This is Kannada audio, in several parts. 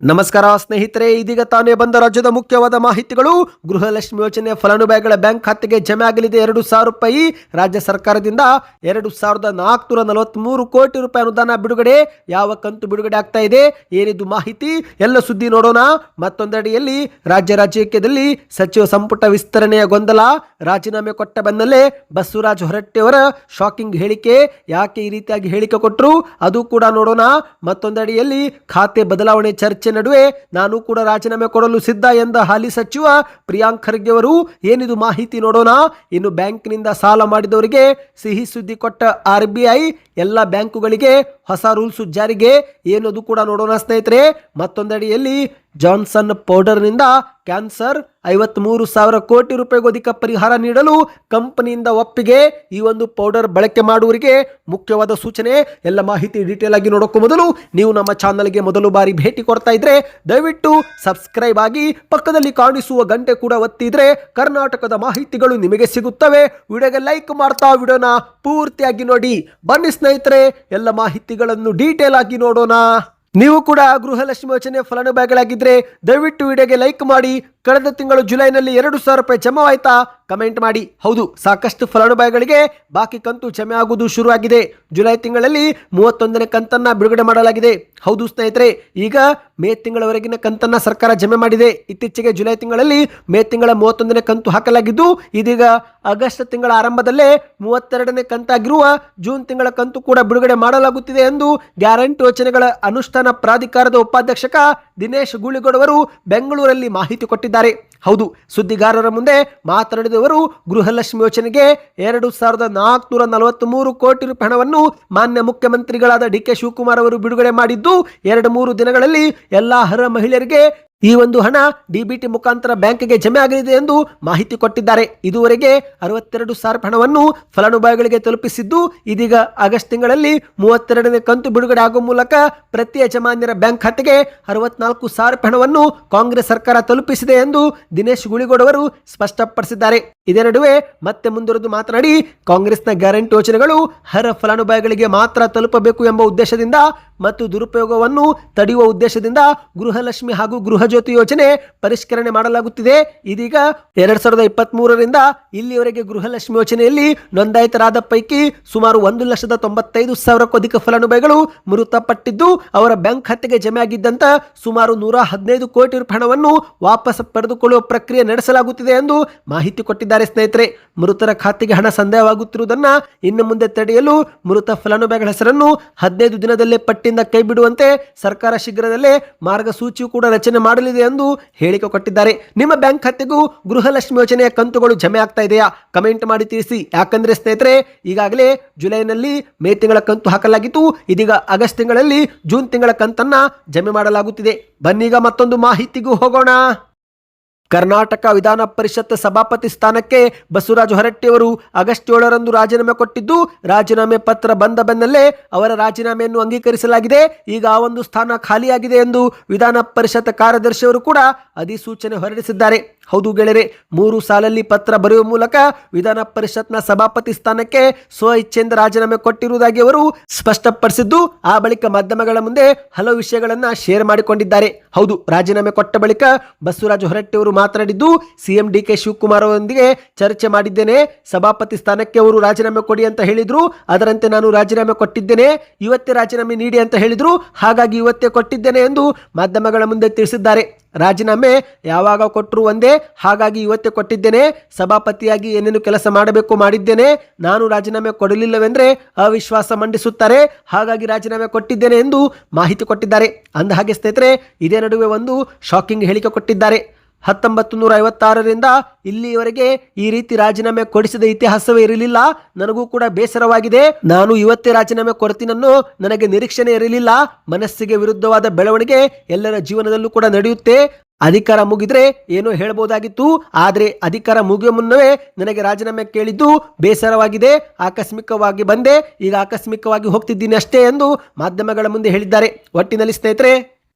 ನಮಸ್ಕಾರ ಸ್ನೇಹಿತರೆ, ಇದೀಗ ತಾನೇ ಬಂದ ರಾಜ್ಯದ ಮುಖ್ಯವಾದ ಮಾಹಿತಿಗಳು. ಗೃಹಲಕ್ಷ್ಮಿ ಯೋಜನೆ ಫಲಾನುಭವಿಗಳ ಬ್ಯಾಂಕ್ ಖಾತೆಗೆ ಜಮೆ ಆಗಲಿದೆ 2,000 ರೂಪಾಯಿ. ರಾಜ್ಯ ಸರ್ಕಾರದಿಂದ 2,443 ಕೋಟಿ ರೂಪಾಯಿ ಅನುದಾನ ಬಿಡುಗಡೆ. ಯಾವ ಕಂತು ಬಿಡುಗಡೆ ಆಗ್ತಾ ಇದೆ, ಏನಿದು ಮಾಹಿತಿ, ಎಲ್ಲ ಸುದ್ದಿ ನೋಡೋಣ. ಮತ್ತೊಂದೆಡೆಯಲ್ಲಿ ರಾಜ್ಯದಲ್ಲಿ ಸಚಿವ ಸಂಪುಟ ವಿಸ್ತರಣೆಯ ಗೊಂದಲ. ರಾಜೀನಾಮೆ ಕೊಟ್ಟ ಬೆನ್ನಲ್ಲೇ ಬಸವರಾಜ ಹೊರಟ್ಟಿಯವರ ಶಾಕಿಂಗ್ ಹೇಳಿಕೆ. ಯಾಕೆ ಈ ರೀತಿಯಾಗಿ ಹೇಳಿಕೆ ಕೊಟ್ಟರು ಅದು ಕೂಡ ನೋಡೋಣ. ಮತ್ತೊಂದೆಡೆಯಲ್ಲಿ ಖಾತೆ ಬದಲಾವಣೆ ಚರ್ಚೆ ನಡುವೆ ನಾನು ಕೂಡ ರಾಜೀನಾಮೆ ಕೊಡಲು ಸಿದ್ಧ ಎಂದ ಹಾಲಿ ಸಚಿವ ಪ್ರಿಯಾಂಕ್ ಖರ್ಗೆ ಅವರು. ಏನಿದು ಮಾಹಿತಿ ನೋಡೋಣ. ಇನ್ನು ಬ್ಯಾಂಕ್ನಿಂದ ಸಾಲ ಮಾಡಿದವರಿಗೆ ಸಿಹಿ ಸುದ್ದಿ ಕೊಟ್ಟ RBI. ಎಲ್ಲ ಬ್ಯಾಂಕುಗಳಿಗೆ ಹೊಸ ರೂಲ್ಸ್ ಜಾರಿಗೆ, ಏನದು ಕೂಡ ನೋಡೋಣ ಸ್ನೇಹಿತರೆ. ಮತ್ತೊಂದೆಡೆಯಲ್ಲಿ ಜಾನ್ಸನ್ ಪೌಡರ್ನಿಂದ ಕ್ಯಾನ್ಸರ್ 53,000 ಕೋಟಿ ರೂಪಾಯಿಗೂ ಅಧಿಕ ಪರಿಹಾರ ನೀಡಲು ಕಂಪನಿಯಿಂದ ಒಪ್ಪಿಗೆ. ಈ ಒಂದು ಪೌಡರ್ ಬಳಕೆ ಮಾಡುವವರಿಗೆ ಮುಖ್ಯವಾದ ಸೂಚನೆ. ಎಲ್ಲ ಮಾಹಿತಿ ಡೀಟೇಲ್ ಆಗಿ ನೋಡೋಕ್ಕೂ ಮೊದಲು ನೀವು ನಮ್ಮ ಚಾನಲ್ಗೆ ಮೊದಲು ಬಾರಿ ಭೇಟಿ ಕೊಡ್ತಾ ಇದ್ರೆ ದಯವಿಟ್ಟು ಸಬ್ಸ್ಕ್ರೈಬ್ ಆಗಿ, ಪಕ್ಕದಲ್ಲಿ ಕಾಣಿಸುವ ಗಂಟೆ ಕೂಡ ಒತ್ತಿದ್ರೆ ಕರ್ನಾಟಕದ ಮಾಹಿತಿಗಳು ನಿಮಗೆ ಸಿಗುತ್ತವೆ. ವಿಡಿಯೋಗೆ ಲೈಕ್ ಮಾಡ್ತಾ ವಿಡಿಯೋನ ಪೂರ್ತಿಯಾಗಿ ನೋಡಿ. ಬನ್ನಿ ಸ್ನೇಹಿತರೆ, ಎಲ್ಲ ಮಾಹಿತಿಗಳನ್ನು ಡೀಟೇಲ್ ಆಗಿ ನೋಡೋಣ. ನೀವು ಕೂಡ ಗೃಹಲಕ್ಷ್ಮಿ ಯೋಜನೆ ಫಲಾನುಭವಿಗಳಾಗಿದ್ದರೆ ದಯವಿಟ್ಟು ವಿಡಿಯೋಗೆ ಲೈಕ್ ಮಾಡಿ. ಕಳೆದ ತಿಂಗಳು ಜುಲೈನಲ್ಲಿ 2,000 ರೂಪಾಯಿ ಜಮಾವಾಯ್ತಾ? ಕಮೆಂಟ್ ಮಾಡಿ. ಹೌದು, ಸಾಕಷ್ಟು ಫಲಾನುಭವಿಗಳಿಗೆ ಬಾಕಿ ಕಂತು ಜಮೆ ಆಗುವುದು ಶುರುವಾಗಿದೆ. ಜುಲೈ ತಿಂಗಳಲ್ಲಿ 31ನೇ ಕಂತನ್ನ ಬಿಡುಗಡೆ ಮಾಡಲಾಗಿದೆ. ಹೌದು ಸ್ನೇಹಿತರೆ, ಈಗ ಮೇ ತಿಂಗಳವರೆಗಿನ ಕಂತನ್ನ ಸರ್ಕಾರ ಜಮೆ ಮಾಡಿದೆ. ಇತ್ತೀಚೆಗೆ ಜುಲೈ ತಿಂಗಳಲ್ಲಿ ಮೇ ತಿಂಗಳ 31ನೇ ಕಂತು ಹಾಕಲಾಗಿದ್ದು, ಇದೀಗ ಆಗಸ್ಟ್ ತಿಂಗಳ ಆರಂಭದಲ್ಲೇ 32ನೇ ಕಂತಾಗಿರುವ ಜೂನ್ ತಿಂಗಳ ಕಂತು ಕೂಡ ಬಿಡುಗಡೆ ಮಾಡಲಾಗುತ್ತಿದೆ ಎಂದು ಗ್ಯಾರಂಟಿ ಯೋಜನೆಗಳ ಅನುಷ್ಠಾನ ಪ್ರಾಧಿಕಾರದ ಉಪಾಧ್ಯಕ್ಷಕ ದಿನೇಶ್ ಗೂಳಿಗೌಡ ಅವರು ಬೆಂಗಳೂರಲ್ಲಿ ಮಾಹಿತಿ ಕೊಟ್ಟಿದ್ದಾರೆ. ಹೌದು, ಸುದ್ದಿಗಾರರ ಮುಂದೆ ಮಾತನಾಡಿದವರು ಗೃಹಲಕ್ಷ್ಮಿ ಯೋಜನೆಗೆ 2,443 ಕೋಟಿ ರೂಪಾಯಿ ಹಣವನ್ನು ಮಾನ್ಯ ಮುಖ್ಯಮಂತ್ರಿಗಳಾದ DK ಶಿವಕುಮಾರ್ ಅವರು ಬಿಡುಗಡೆ ಮಾಡಿದ್ದು 2-3 ದಿನಗಳಲ್ಲಿ ಎಲ್ಲ ಅರ್ಹ ಮಹಿಳೆಯರಿಗೆ ಈ ಒಂದು ಹಣ DBT ಮುಖಾಂತರ ಬ್ಯಾಂಕಿಗೆ ಜಮೆ ಆಗಲಿದೆ ಎಂದು ಮಾಹಿತಿ ಕೊಟ್ಟಿದ್ದಾರೆ. ಇದುವರೆಗೆ 62,000 ಹಣವನ್ನು ಫಲಾನುಭವಿಗಳಿಗೆ ತಲುಪಿಸಿದ್ದು, ಇದೀಗ ಆಗಸ್ಟ್ ತಿಂಗಳಲ್ಲಿ 32ನೇ ಕಂತು ಬಿಡುಗಡೆ ಆಗುವ ಮೂಲಕ ಪ್ರತಿ ಯಜಮಾನ್ಯರ ಬ್ಯಾಂಕ್ ಖಾತೆಗೆ 64,000 ಹಣವನ್ನು ಕಾಂಗ್ರೆಸ್ ಸರ್ಕಾರ ತಲುಪಿಸಿದೆ ಎಂದು ದಿನೇಶ್ ಗೂಳಿಗೌಡ ಅವರು ಸ್ಪಷ್ಟಪಡಿಸಿದ್ದಾರೆ. ಇದೇ ನಡುವೆ ಮತ್ತೆ ಮುಂದುವರೆದು ಮಾತನಾಡಿ, ಕಾಂಗ್ರೆಸ್ನ ಗ್ಯಾರಂಟಿ ಯೋಜನೆಗಳು ಅರ್ಹ ಫಲಾನುಭವಿಗಳಿಗೆ ಮಾತ್ರ ತಲುಪಬೇಕು ಎಂಬ ಉದ್ದೇಶದಿಂದ ಮತ್ತು ದುರುಪಯೋಗವನ್ನು ತಡೆಯುವ ಉದ್ದೇಶದಿಂದ ಗೃಹಲಕ್ಷ್ಮಿ ಹಾಗೂ ಗೃಹ ಜ್ಯೋತಿ ಯೋಜನೆ ಪರಿಷ್ಕರಣೆ ಮಾಡಲಾಗುತ್ತಿದೆ. ಇದೀಗ 2023ರಿಂದ ಇಲ್ಲಿಯವರೆಗೆ ಗೃಹಲಕ್ಷ್ಮಿ ಯೋಜನೆಯಲ್ಲಿ ನೋಂದಾಯಿತರಾದ ಪೈಕಿ ಸುಮಾರು 1,95,000ಕ್ಕೂ ಅಧಿಕ ಫಲಾನುಭವಿಗಳು ಮೃತಪಟ್ಟಿದ್ದು, ಅವರ ಬ್ಯಾಂಕ್ ಖಾತೆಗೆ ಜಮೆ ಆಗಿದ್ದಂತ ಸುಮಾರು 115 ಕೋಟಿ ರೂಪಾಯಿ ಹಣವನ್ನು ವಾಪಸ್ ಪಡೆದುಕೊಳ್ಳುವ ಪ್ರಕ್ರಿಯೆ ನಡೆಸಲಾಗುತ್ತಿದೆ ಎಂದು ಮಾಹಿತಿ ಕೊಟ್ಟಿದ್ದಾರೆ. ಸ್ನೇಹಿತರೆ, ಮೃತರ ಖಾತೆಗೆ ಹಣ ಸಂದೇಹವಾಗುತ್ತಿರುವುದನ್ನ ಇನ್ನು ಮುಂದೆ ತಡೆಯಲು ಮೃತ ಫಲಾನುಭವಿಗಳ ಹೆಸರನ್ನು 15 ದಿನದಲ್ಲೇ ಪಟ್ಟಿಯಿಂದ ಕೈ ಬಿಡುವಂತೆ ಸರ್ಕಾರ ಶೀಘ್ರದಲ್ಲೇ ಮಾರ್ಗಸೂಚಿಯು ಕೂಡ ರಚನೆ ಮಾಡಲಿದೆ ಎಂದು ಹೇಳಿಕೆ ಕೊಟ್ಟಿದ್ದಾರೆ. ನಿಮ್ಮ ಬ್ಯಾಂಕ್ ಖಾತೆಗೂ ಗೃಹಲಕ್ಷ್ಮಿ ಯೋಜನೆಯ ಕಂತುಗಳು ಜಮೆ ಆಗ್ತಾ ಇದೆಯಾ? ಕಮೆಂಟ್ ಮಾಡಿ ತಿಳಿಸಿ. ಯಾಕಂದ್ರೆ ಸ್ನೇಹಿತರೆ, ಈಗಾಗಲೇ ಜುಲೈನಲ್ಲಿ ಮೇ ತಿಂಗಳ ಕಂತು ಹಾಕಲಾಗಿತ್ತು. ಇದೀಗ ಆಗಸ್ಟ್ ತಿಂಗಳಲ್ಲಿ ಜೂನ್ ತಿಂಗಳ ಕಂತನ್ನ ಜಮೆ ಮಾಡಲಾಗುತ್ತಿದೆ. ಬನ್ನೀಗ ಮತ್ತೊಂದು ಮಾಹಿತಿಗೂ ಹೋಗೋಣ. ಕರ್ನಾಟಕ ವಿಧಾನ ಪರಿಷತ್ ಸಭಾಪತಿ ಸ್ಥಾನಕ್ಕೆ ಬಸವರಾಜ ಹೊರಟ್ಟಿಯವರು ಆಗಸ್ಟ್ 7ರಂದು ರಾಜೀನಾಮೆ ಕೊಟ್ಟಿದ್ದು, ರಾಜೀನಾಮೆ ಪತ್ರ ಬಂದ ಬೆನ್ನಲ್ಲೇ ಅವರ ರಾಜೀನಾಮೆಯನ್ನು ಅಂಗೀಕರಿಸಲಾಗಿದೆ. ಈಗ ಆ ಒಂದು ಸ್ಥಾನ ಖಾಲಿಯಾಗಿದೆ ಎಂದು ವಿಧಾನ ಪರಿಷತ್ ಕಾರ್ಯದರ್ಶಿಯವರು ಕೂಡ ಅಧಿಸೂಚನೆ ಹೊರಡಿಸಿದ್ದಾರೆ. ಹೌದು ಗೆಳೆಯರೆ, 3 ಸಾಲಲ್ಲಿ ಪತ್ರ ಬರೆಯುವ ಮೂಲಕ ವಿಧಾನ ಪರಿಷತ್ನ ಸಭಾಪತಿ ಸ್ಥಾನಕ್ಕೆ ಸ್ವ ಇಚ್ಛೆಯಿಂದ ರಾಜೀನಾಮೆ ಕೊಟ್ಟಿರುವುದಾಗಿ ಅವರು ಸ್ಪಷ್ಟಪಡಿಸಿದ್ದು, ಆ ಬಳಿಕ ಮಾಧ್ಯಮಗಳ ಮುಂದೆ ಹಲವು ವಿಷಯಗಳನ್ನ ಶೇರ್ ಮಾಡಿಕೊಂಡಿದ್ದಾರೆ. ಹೌದು, ರಾಜೀನಾಮೆ ಕೊಟ್ಟ ಬಳಿಕ ಬಸವರಾಜ ಹೊರಟ್ಟಿ ಅವರು ಮಾತನಾಡಿದ್ದು, CM DK ಶಿವಕುಮಾರ್ ಅವರೊಂದಿಗೆ ಚರ್ಚೆ ಮಾಡಿದ್ದೇನೆ. ಸಭಾಪತಿ ಸ್ಥಾನಕ್ಕೆ ಅವರು ರಾಜೀನಾಮೆ ಕೊಡಿ ಅಂತ ಹೇಳಿದ್ರು. ಅದರಂತೆ ನಾನು ರಾಜೀನಾಮೆ ಕೊಟ್ಟಿದ್ದೇನೆ. ಇವತ್ತೇ ರಾಜೀನಾಮೆ ನೀಡಿ ಅಂತ ಹೇಳಿದ್ರು. ಹಾಗಾಗಿ ಇವತ್ತೇ ಕೊಟ್ಟಿದ್ದೇನೆ ಎಂದು ಮಾಧ್ಯಮಗಳ ಮುಂದೆ ತಿಳಿಸಿದ್ದಾರೆ. ರಾಜೀನಾಮೆ ಯಾವಾಗ ಕೊಟ್ಟರು ಒಂದೇ, ಹಾಗಾಗಿ ಇವತ್ತೇ ಕೊಟ್ಟಿದ್ದೇನೆ. ಸಭಾಪತಿಯಾಗಿ ಏನೇನು ಕೆಲಸ ಮಾಡಬೇಕು ಮಾಡಿದ್ದೇನೆ. ನಾನು ರಾಜೀನಾಮೆ ಕೊಡಲಿಲ್ಲವೆಂದ್ರೆ ಅವಿಶ್ವಾಸ ಮಂಡಿಸುತ್ತಾರೆ. ಹಾಗಾಗಿ ರಾಜೀನಾಮೆ ಕೊಟ್ಟಿದ್ದೇನೆ ಎಂದು ಮಾಹಿತಿ ಕೊಟ್ಟಿದ್ದಾರೆ. ಅಂದಹಾಗೆ ಸ್ನೇಹಿತರೆ, ಇದೇ ನಡುವೆ ಒಂದು ಶಾಕಿಂಗ್ ಹೇಳಿಕೆ ಕೊಟ್ಟಿದ್ದಾರೆ. 1956ರಿಂದ ಇಲ್ಲಿಯವರೆಗೆ ಈ ರೀತಿ ರಾಜೀನಾಮೆ ಕೊಡಿಸಿದ ಇತಿಹಾಸವೇ ಇರಲಿಲ್ಲ. ನನಗೂ ಕೂಡ ಬೇಸರವಾಗಿದೆ. ನಾನು ಇವತ್ತೇ ರಾಜೀನಾಮೆ ಕೊಡ್ತೀನನ್ನೋ ನನಗೆ ನಿರೀಕ್ಷಣೆ ಇರಲಿಲ್ಲ. ಮನಸ್ಸಿಗೆ ವಿರುದ್ಧವಾದ ಬೆಳವಣಿಗೆ ಎಲ್ಲರ ಜೀವನದಲ್ಲೂ ಕೂಡ ನಡೆಯುತ್ತೆ. ಅಧಿಕಾರ ಮುಗಿದ್ರೆ ಏನೋ ಹೇಳ್ಬೋದಾಗಿತ್ತು, ಆದರೆ ಅಧಿಕಾರ ಮುಗಿಯುವ ಮುನ್ನವೇ ನನಗೆ ರಾಜೀನಾಮೆ ಕೇಳಿದ್ದು ಬೇಸರವಾಗಿದೆ. ಆಕಸ್ಮಿಕವಾಗಿ ಬಂದೆ, ಈಗ ಆಕಸ್ಮಿಕವಾಗಿ ಹೋಗ್ತಿದ್ದೀನಿ ಅಷ್ಟೇ ಎಂದು ಮಾಧ್ಯಮಗಳ ಮುಂದೆ ಹೇಳಿದ್ದಾರೆ. ಒಟ್ಟಿನಲ್ಲಿ ಸ್ನೇಹಿತರೆ,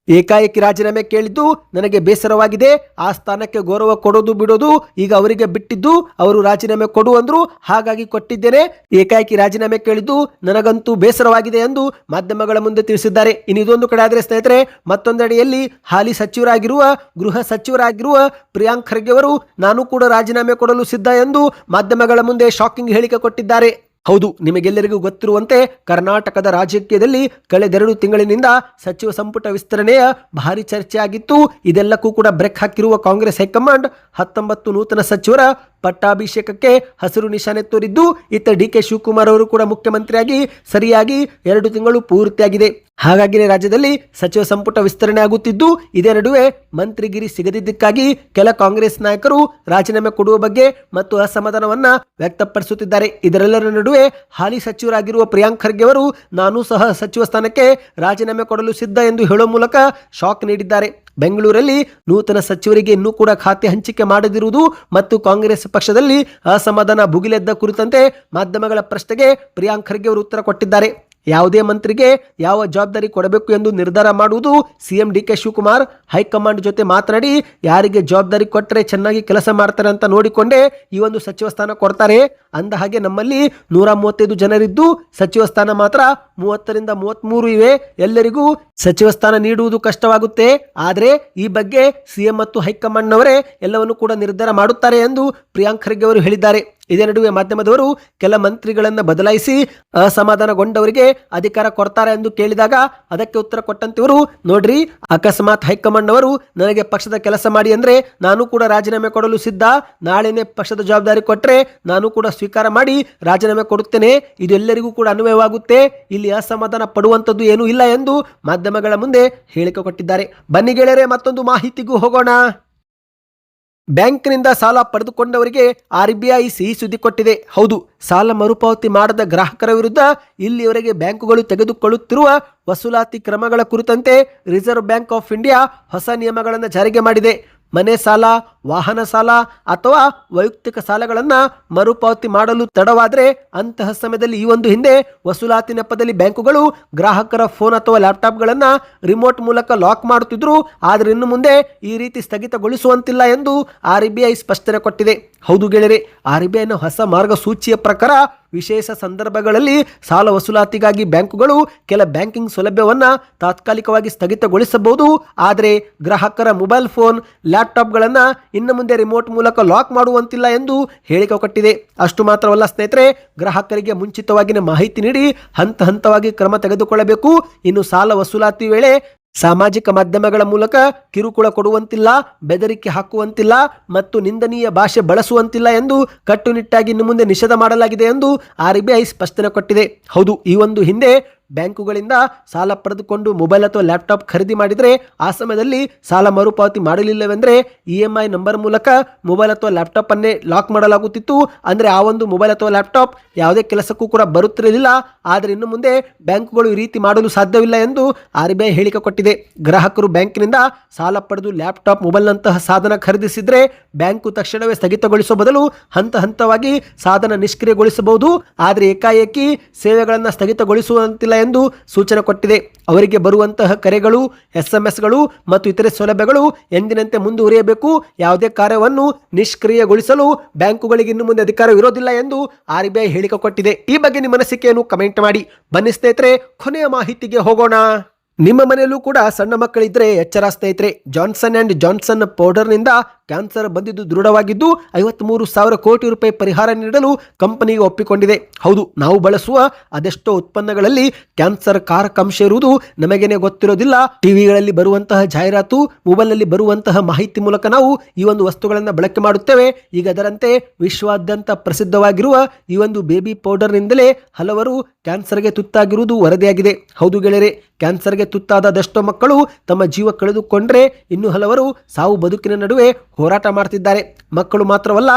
ಏಕಾಏಕಿ ರಾಜೀನಾಮೆ ಕೇಳಿದ್ದು ನನಗೆ ಬೇಸರವಾಗಿದೆ. ಆ ಸ್ಥಾನಕ್ಕೆ ಗೌರವ ಕೊಡೋದು ಬಿಡೋದು ಈಗ ಅವರಿಗೆ ಬಿಟ್ಟಿದ್ದು. ಅವರು ರಾಜೀನಾಮೆ ಕೊಡು ಅಂದ್ರು, ಹಾಗಾಗಿ ಕೊಟ್ಟಿದ್ದೇನೆ. ಏಕಾಏಕಿ ರಾಜೀನಾಮೆ ಕೇಳಿದ್ದು ನನಗಂತೂ ಬೇಸರವಾಗಿದೆ ಎಂದು ಮಾಧ್ಯಮಗಳ ಮುಂದೆ ತಿಳಿಸಿದ್ದಾರೆ. ಇನ್ನು ಇದೊಂದು ಕಡೆ ಆದರೆ ಸ್ನೇಹಿತರೆ, ಮತ್ತೊಂದೆಡೆಯಲ್ಲಿ ಹಾಲಿ ಸಚಿವರಾಗಿರುವ ಗೃಹ ಸಚಿವರಾಗಿರುವ ಪ್ರಿಯಾಂಕ್ ಖರ್ಗೆ ಅವರು ನಾನು ಕೂಡ ರಾಜೀನಾಮೆ ಕೊಡಲು ಸಿದ್ಧ ಎಂದು ಮಾಧ್ಯಮಗಳ ಮುಂದೆ ಶಾಕಿಂಗ್ ಹೇಳಿಕೆ ಕೊಟ್ಟಿದ್ದಾರೆ. ಹೌದು, ನಿಮಗೆಲ್ಲರಿಗೂ ಗೊತ್ತಿರುವಂತೆ ಕರ್ನಾಟಕದ ರಾಜಕೀಯದಲ್ಲಿ ಕಳೆದೆರಡು ತಿಂಗಳಿನಿಂದ ಸಚಿವ ಸಂಪುಟ ವಿಸ್ತರಣೆಯ ಭಾರಿ ಚರ್ಚೆ ಆಗಿತ್ತು. ಇದೆಲ್ಲಕ್ಕೂ ಕೂಡ ಬ್ರೇಕ್ ಹಾಕಿರುವ ಕಾಂಗ್ರೆಸ್ ಹೈಕಮಾಂಡ್ 19 ನೂತನ ಸಚಿವರ ಪಟ್ಟಾಭಿಷೇಕಕ್ಕೆ ಹಸಿರು ನಿಶಾನೆ ತೋರಿದ್ದು, ಇತ್ತ ಡಿಕೆ ಶಿವಕುಮಾರ್ ಅವರು ಕೂಡ ಮುಖ್ಯಮಂತ್ರಿಯಾಗಿ ಸರಿಯಾಗಿ 2 ತಿಂಗಳು ಪೂರ್ತಿಯಾಗಿದೆ. ಹಾಗಾಗಿ ರಾಜ್ಯದಲ್ಲಿ ಸಚಿವ ಸಂಪುಟ ವಿಸ್ತರಣೆ ಆಗುತ್ತಿದ್ದು, ಇದೇ ನಡುವೆ ಮಂತ್ರಿಗಿರಿ ಸಿಗದಿದ್ದಕ್ಕಾಗಿ ಕೆಲ ಕಾಂಗ್ರೆಸ್ ನಾಯಕರು ರಾಜೀನಾಮೆ ಕೊಡುವ ಬಗ್ಗೆ ಮತ್ತು ಅಸಮಾಧಾನವನ್ನ ವ್ಯಕ್ತಪಡಿಸುತ್ತಿದ್ದಾರೆ. ಇದರೆಲ್ಲರ ನಡುವೆ ಹಾಲಿ ಸಚಿವರಾಗಿರುವ ಪ್ರಿಯಾಂಕ್ ಖರ್ಗೆ ಅವರು ನಾನು ಸಹ ಸಚಿವ ಸ್ಥಾನಕ್ಕೆ ರಾಜೀನಾಮೆ ಕೊಡಲು ಸಿದ್ಧ ಎಂದು ಹೇಳುವ ಮೂಲಕ ಶಾಕ್ ನೀಡಿದ್ದಾರೆ. ಬೆಂಗಳೂರಲ್ಲಿ ನೂತನ ಸಚಿವರಿಗೆ ಇನ್ನೂ ಕೂಡ ಖಾತೆ ಹಂಚಿಕೆ ಮಾಡದಿರುವುದು ಮತ್ತು ಕಾಂಗ್ರೆಸ್ ಪಕ್ಷದಲ್ಲಿ ಅಸಮಾಧಾನ ಭುಗಿಲೆದ್ದ ಕುರಿತಂತೆ ಮಾಧ್ಯಮಗಳ ಪ್ರಶ್ನೆಗೆ ಪ್ರಿಯಾಂಕ್ ಖರ್ಗೆ ಅವರು ಉತ್ತರ ಕೊಟ್ಟಿದ್ದಾರೆ. ಯಾವುದೇ ಮಂತ್ರಿಗೆ ಯಾವ ಜವಾಬ್ದಾರಿ ಕೊಡಬೇಕು ಎಂದು ನಿರ್ಧಾರ ಮಾಡುವುದು ಸಿಎಂ ಡಿಕೆ ಶಿವಕುಮಾರ್. ಹೈಕಮಾಂಡ್ ಜೊತೆ ಮಾತನಾಡಿ ಯಾರಿಗೆ ಜವಾಬ್ದಾರಿ ಕೊಟ್ಟರೆ ಚೆನ್ನಾಗಿ ಕೆಲಸ ಮಾಡ್ತಾರೆ ಅಂತ ನೋಡಿಕೊಂಡೇ ಈ ಒಂದು ಸಚಿವ ಸ್ಥಾನ ಕೊಡ್ತಾರೆ. ಅಂದ ಹಾಗೆ ನಮ್ಮಲ್ಲಿ 135 ಜನರಿದ್ದು ಸಚಿವ ಸ್ಥಾನ ಮಾತ್ರ 30ರಿಂದ 33 ಇವೆ. ಎಲ್ಲರಿಗೂ ಸಚಿವ ಸ್ಥಾನ ನೀಡುವುದು ಕಷ್ಟವಾಗುತ್ತೆ. ಆದರೆ ಈ ಬಗ್ಗೆ ಸಿಎಂ ಮತ್ತು ಹೈಕಮಾಂಡ್ನವರೇ ಎಲ್ಲವನ್ನು ಕೂಡ ನಿರ್ಧಾರ ಮಾಡುತ್ತಾರೆ ಎಂದು ಪ್ರಿಯಾಂಕ್ ಖರ್ಗೆ ಅವರು ಹೇಳಿದ್ದಾರೆ. ಇದೇ ನಡುವೆ ಮಾಧ್ಯಮದವರು ಕೆಲ ಮಂತ್ರಿಗಳನ್ನು ಬದಲಾಯಿಸಿ ಅಸಮಾಧಾನಗೊಂಡವರಿಗೆ ಅಧಿಕಾರ ಕೊಡ್ತಾರೆ ಎಂದು ಕೇಳಿದಾಗ ಅದಕ್ಕೆ ಉತ್ತರ ಕೊಟ್ಟಂತಿವರು, ನೋಡ್ರಿ, ಅಕಸ್ಮಾತ್ ಹೈಕಮಾಂಡ್ ಅವರು ನನಗೆ ಪಕ್ಷದ ಕೆಲಸ ಮಾಡಿ ಅಂದ್ರೆ ನಾನು ಕೂಡ ರಾಜೀನಾಮೆ ಕೊಡಲು ಸಿದ್ಧ. ನಾಳೆನೆ ಪಕ್ಷದ ಜವಾಬ್ದಾರಿ ಕೊಟ್ಟರೆ ನಾನು ಕೂಡ ಸ್ವೀಕಾರ ಮಾಡಿ ರಾಜೀನಾಮೆ ಕೊಡುತ್ತೇನೆ. ಇದು ಎಲ್ಲರಿಗೂ ಕೂಡ ಅನ್ವಯವಾಗುತ್ತೆ. ಇಲ್ಲಿ ಅಸಮಾಧಾನ ಪಡುವಂತದ್ದು ಏನೂ ಇಲ್ಲ ಎಂದು ಮಾಧ್ಯಮಗಳ ಮುಂದೆ ಹೇಳಿಕೆ ಕೊಟ್ಟಿದ್ದಾರೆ. ಬನ್ನಿ ಗೆಳೆಯರೆ, ಮತ್ತೊಂದು ಮಾಹಿತಿಗೂ ಹೋಗೋಣ. ಬ್ಯಾಂಕ್ನಿಂದ ಸಾಲ ಪಡೆದುಕೊಂಡವರಿಗೆ RBI ಸಿಹಿ ಸುದ್ದಿ ಕೊಟ್ಟಿದೆ. ಹೌದು, ಸಾಲ ಮರುಪಾವತಿ ಮಾಡದ ಗ್ರಾಹಕರ ವಿರುದ್ಧ ಇಲ್ಲಿಯವರೆಗೆ ಬ್ಯಾಂಕುಗಳು ತೆಗೆದುಕೊಳ್ಳುತ್ತಿರುವ ವಸೂಲಾತಿ ಕ್ರಮಗಳ ಕುರಿತಂತೆ ರಿಸರ್ವ್ ಬ್ಯಾಂಕ್ ಆಫ್ ಇಂಡಿಯಾ ಹೊಸ ನಿಯಮಗಳನ್ನು ಜಾರಿಗೆ ಮಾಡಿದೆ. ಮನೆ ಸಾಲ, ವಾಹನ ಸಾಲ ಅಥವಾ ವೈಯಕ್ತಿಕ ಸಾಲಗಳನ್ನು ಮರುಪಾವತಿ ಮಾಡಲು ತಡವಾದರೆ ಅಂತಹ ಸಮಯದಲ್ಲಿ ಈ ಒಂದು ಹಿಂದೆ ವಸೂಲಾತಿ ನೆಪದಲ್ಲಿ ಬ್ಯಾಂಕುಗಳು ಗ್ರಾಹಕರ ಫೋನ್ ಅಥವಾ ಲ್ಯಾಪ್ಟಾಪ್ಗಳನ್ನು ರಿಮೋಟ್ ಮೂಲಕ ಲಾಕ್ ಮಾಡುತ್ತಿದ್ರು. ಆದರೆ ಇನ್ನು ಮುಂದೆ ಈ ರೀತಿ ಸ್ಥಗಿತಗೊಳಿಸುವಂತಿಲ್ಲ ಎಂದು RBI ಸ್ಪಷ್ಟನೆ ಕೊಟ್ಟಿದೆ. ಹೌದು ಗೆಳೆಯರೆ, RBIನ ಹೊಸ ಮಾರ್ಗಸೂಚಿಯ ಪ್ರಕಾರ ವಿಶೇಷ ಸಂದರ್ಭಗಳಲ್ಲಿ ಸಾಲ ವಸೂಲಾತಿಗಾಗಿ ಬ್ಯಾಂಕುಗಳು ಕೆಲ ಬ್ಯಾಂಕಿಂಗ್ ಸೌಲಭ್ಯವನ್ನು ತಾತ್ಕಾಲಿಕವಾಗಿ ಸ್ಥಗಿತಗೊಳಿಸಬಹುದು. ಆದರೆ ಗ್ರಾಹಕರ ಮೊಬೈಲ್ ಫೋನ್, ಲ್ಯಾಪ್ಟಾಪ್ಗಳನ್ನು ಇನ್ನು ಮುಂದೆ ರಿಮೋಟ್ ಮೂಲಕ ಲಾಕ್ ಮಾಡುವಂತಿಲ್ಲ ಎಂದು ಹೇಳಿಕೆ ಕೊಟ್ಟಿದೆ. ಅಷ್ಟು ಮಾತ್ರವಲ್ಲ ಸ್ನೇಹಿತರೆ, ಗ್ರಾಹಕರಿಗೆ ಮುಂಚಿತವಾಗಿನ ಮಾಹಿತಿ ನೀಡಿ ಹಂತ ಹಂತವಾಗಿ ಕ್ರಮ ತೆಗೆದುಕೊಳ್ಳಬೇಕು. ಇನ್ನು ಸಾಲ ವಸೂಲಾತಿ ವೇಳೆ ಸಾಮಾಜಿಕ ಮಾಧ್ಯಮಗಳ ಮೂಲಕ ಕಿರುಕುಳ ಕೊಡುವಂತಿಲ್ಲ, ಬೆದರಿಕೆ ಹಾಕುವಂತಿಲ್ಲ ಮತ್ತು ನಿಂದನೀಯ ಭಾಷೆ ಬಳಸುವಂತಿಲ್ಲ ಎಂದು ಕಟ್ಟುನಿಟ್ಟಾಗಿ ಇನ್ನು ಮುಂದೆ ನಿಷೇಧ ಮಾಡಲಾಗಿದೆ ಎಂದು RBI ಸ್ಪಷ್ಟನೆ ಕೊಟ್ಟಿದೆ. ಹೌದು, ಈ ಒಂದು ಹಿಂದೆ ಬ್ಯಾಂಕುಗಳಿಂದ ಸಾಲ ಪಡೆದುಕೊಂಡು ಮೊಬೈಲ್ ಅಥವಾ ಲ್ಯಾಪ್ಟಾಪ್ ಖರೀದಿ ಮಾಡಿದರೆ ಆ ಸಮಯದಲ್ಲಿ ಸಾಲ ಮರುಪಾವತಿ ಮಾಡಲಿಲ್ಲವೆಂದರೆ EMI ನಂಬರ್ ಮೂಲಕ ಮೊಬೈಲ್ ಅಥವಾ ಲ್ಯಾಪ್ಟಾಪ್ ಅನ್ನೇ ಲಾಕ್ ಮಾಡಲಾಗುತ್ತಿತ್ತು. ಅಂದರೆ ಆ ಒಂದು ಮೊಬೈಲ್ ಅಥವಾ ಲ್ಯಾಪ್ಟಾಪ್ ಯಾವುದೇ ಕೆಲಸಕ್ಕೂ ಕೂಡ ಬರುತ್ತಿರಲಿಲ್ಲ. ಆದರೆ ಇನ್ನು ಮುಂದೆ ಬ್ಯಾಂಕುಗಳು ಈ ರೀತಿ ಮಾಡಲು ಸಾಧ್ಯವಿಲ್ಲ ಎಂದು RBI ಹೇಳಿಕೆ ಕೊಟ್ಟಿದೆ. ಗ್ರಾಹಕರು ಬ್ಯಾಂಕಿನಿಂದ ಸಾಲ ಪಡೆದು ಲ್ಯಾಪ್ಟಾಪ್, ಮೊಬೈಲ್ನಂತಹ ಸಾಧನ ಖರೀದಿಸಿದರೆ ಬ್ಯಾಂಕು ತಕ್ಷಣವೇ ಸ್ಥಗಿತಗೊಳಿಸುವ ಬದಲು ಹಂತ ಹಂತವಾಗಿ ಸಾಧನ ನಿಷ್ಕ್ರಿಯಗೊಳಿಸಬಹುದು. ಆದರೆ ಏಕಾಏಕಿ ಸೇವೆಗಳನ್ನು ಸ್ಥಗಿತಗೊಳಿಸುವಂತಿಲ್ಲ ಎಂದು ಸೂಚನೆ ಕೊಟ್ಟಿದೆ. ಅವರಿಗೆ ಬರುವಂತಹ ಕರೆಗಳು, SMS ಮತ್ತು ಇತರೆ ಸೌಲಭ್ಯಗಳು ಎಂದಿನಂತೆ ಮುಂದುವರಿಯಬೇಕು. ಯಾವುದೇ ಕಾರ್ಯವನ್ನು ನಿಷ್ಕ್ರಿಯಗೊಳಿಸಲು ಬ್ಯಾಂಕುಗಳಿಗೆ ಇನ್ನು ಮುಂದೆ ಅಧಿಕಾರವಿರೋದಿಲ್ಲ ಎಂದು RBI ಹೇಳಿಕೆ ಕೊಟ್ಟಿದೆ. ಈ ಬಗ್ಗೆ ನಿಮ್ಮ ಅನಿಸಿಕೆಯನ್ನು ಕಮೆಂಟ್ ಮಾಡಿ. ಬನ್ನಿ ಸ್ನೇಹಿತರೆ, ಕೊನೆಯ ಮಾಹಿತಿಗೆ ಹೋಗೋಣ. ನಿಮ್ಮ ಮನೆಯಲ್ಲೂ ಕೂಡ ಸಣ್ಣ ಮಕ್ಕಳಿದ್ರೆ ಎಚ್ಚರ ಸ್ನೇಹಿತರೆ. ಜಾನ್ಸನ್ ಅಂಡ್ ಜಾನ್ಸನ್ ಪೌಡರ್ನಿಂದ ಕ್ಯಾನ್ಸರ್ ಬಂದಿದ್ದು ದೃಢವಾಗಿದ್ದು 53,000 ಕೋಟಿ ರೂಪಾಯಿ ಪರಿಹಾರ ನೀಡಲು ಕಂಪನಿಗೆ ಒಪ್ಪಿಕೊಂಡಿದೆ. ಹೌದು, ನಾವು ಬಳಸುವ ಅದೆಷ್ಟೋ ಉತ್ಪನ್ನಗಳಲ್ಲಿ ಕ್ಯಾನ್ಸರ್ ಕಾರಕಾಂಶ ಇರುವುದು ನಮಗೇನೆ ಗೊತ್ತಿರೋದಿಲ್ಲ. ಟಿವಿಗಳಲ್ಲಿ ಬರುವಂತಹ ಜಾಹೀರಾತು, ಮೊಬೈಲ್ನಲ್ಲಿ ಬರುವಂತಹ ಮಾಹಿತಿ ಮೂಲಕ ನಾವು ಈ ಒಂದು ವಸ್ತುಗಳನ್ನು ಬಳಕೆ ಮಾಡುತ್ತೇವೆ. ಈಗ ಅದರಂತೆ ವಿಶ್ವಾದ್ಯಂತ ಪ್ರಸಿದ್ಧವಾಗಿರುವ ಈ ಒಂದು ಬೇಬಿ ಪೌಡರ್ನಿಂದಲೇ ಹಲವರು ಕ್ಯಾನ್ಸರ್ಗೆ ತುತ್ತಾಗಿರುವುದು ವರದಿಯಾಗಿದೆ. ಹೌದು ಗೆಳೆಯರೆ, ಕ್ಯಾನ್ಸರ್ಗೆ ತುತ್ತಾದದೆಷ್ಟೋ ಮಕ್ಕಳು ತಮ್ಮ ಜೀವ ಕಳೆದುಕೊಂಡ್ರೆ ಇನ್ನು ಹಲವರು ಸಾವು ಬದುಕಿನ ನಡುವೆ ಹೋರಾಟ ಮಾಡ್ತಿದ್ದಾರೆ. ಮಕ್ಕಳು ಮಾತ್ರವಲ್ಲ,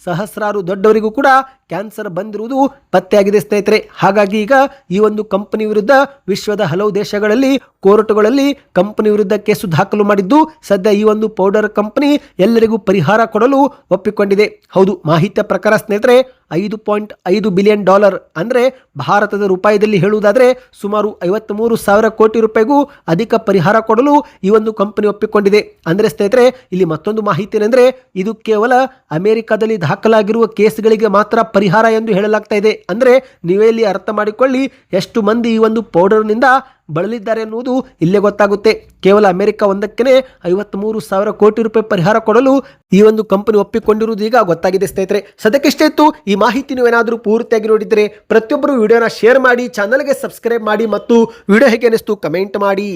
ಸಹಸ್ರಾರು ದೊಡ್ಡವರಿಗೂ ಕೂಡ ಕ್ಯಾನ್ಸರ್ ಬಂದಿರುವುದು ಪತ್ತೆಯಾಗಿದೆ ಸ್ನೇಹಿತರೆ. ಹಾಗಾಗಿ ಈಗ ಈ ಒಂದು ಕಂಪನಿ ವಿರುದ್ಧ ವಿಶ್ವದ ಹಲವು ದೇಶಗಳಲ್ಲಿ ಕೋರ್ಟುಗಳಲ್ಲಿ ಕಂಪನಿ ವಿರುದ್ಧ ಕೇಸು ದಾಖಲು ಮಾಡಿದ್ದು ಸದ್ಯ ಈ ಒಂದು ಪೌಡರ್ ಕಂಪನಿ ಎಲ್ಲರಿಗೂ ಪರಿಹಾರ ಕೊಡಲು ಒಪ್ಪಿಕೊಂಡಿದೆ. ಹೌದು, ಮಾಹಿತಿಯ ಪ್ರಕಾರ ಸ್ನೇಹಿತರೆ $5.5 ಬಿಲಿಯನ್, ಅಂದರೆ ಭಾರತದ ರೂಪಾಯಿದಲ್ಲಿ ಹೇಳುವುದಾದರೆ ಸುಮಾರು 53,000 ಕೋಟಿ ರೂಪಾಯಿಗೂ ಅಧಿಕ ಪರಿಹಾರ ಕೊಡಲು ಈ ಒಂದು ಕಂಪನಿ ಒಪ್ಪಿಕೊಂಡಿದೆ. ಅಂದರೆ ಸ್ನೇಹಿತರೆ, ಇಲ್ಲಿ ಮತ್ತೊಂದು ಮಾಹಿತಿ ಏನಂದ್ರೆ, ಇದು ಕೇವಲ ಅಮೆರಿಕದಲ್ಲಿ ದಾಖಲಾಗಿರುವ ಕೇಸ್ಗಳಿಗೆ ಮಾತ್ರ ಪರಿಹಾರ ಎಂದು ಹೇಳಲಾಗ್ತಾ ಇದೆ. ಅಂದರೆ ನೀವೇ ಇಲ್ಲಿ ಅರ್ಥ ಮಾಡಿಕೊಳ್ಳಿ ಎಷ್ಟು ಮಂದಿ ಈ ಒಂದು ಪೌಡರ್ನಿಂದ ಬಳಲಿದ್ದಾರೆ ಎನ್ನುವುದು ಇಲ್ಲೇ ಗೊತ್ತಾಗುತ್ತೆ. ಕೇವಲ ಅಮೆರಿಕ ಒಂದಕ್ಕೆ 53,000 ಕೋಟಿ ರೂಪಾಯಿ ಪರಿಹಾರ ಕೊಡಲು ಈ ಒಂದು ಕಂಪನಿ ಒಪ್ಪಿಕೊಂಡಿರುವುದು ಈಗ ಗೊತ್ತಾಗಿದೆ ಸ್ನೇಹಿತರೆ. ಸದ್ಯಕ್ಕಿಷ್ಟೇ ಇತ್ತು ಈ ಮಾಹಿತಿ. ನೀವೇನಾದರೂ ಪೂರ್ತಿಯಾಗಿ ನೋಡಿದರೆ ಪ್ರತಿಯೊಬ್ಬರು ವಿಡಿಯೋನ ಶೇರ್ ಮಾಡಿ, ಚಾನಲ್ಗೆ ಸಬ್ಸ್ಕ್ರೈಬ್ ಮಾಡಿ ಮತ್ತು ವಿಡಿಯೋ ಹೇಗೆ ಅನಿಸ್ತು ಕಮೆಂಟ್ ಮಾಡಿ.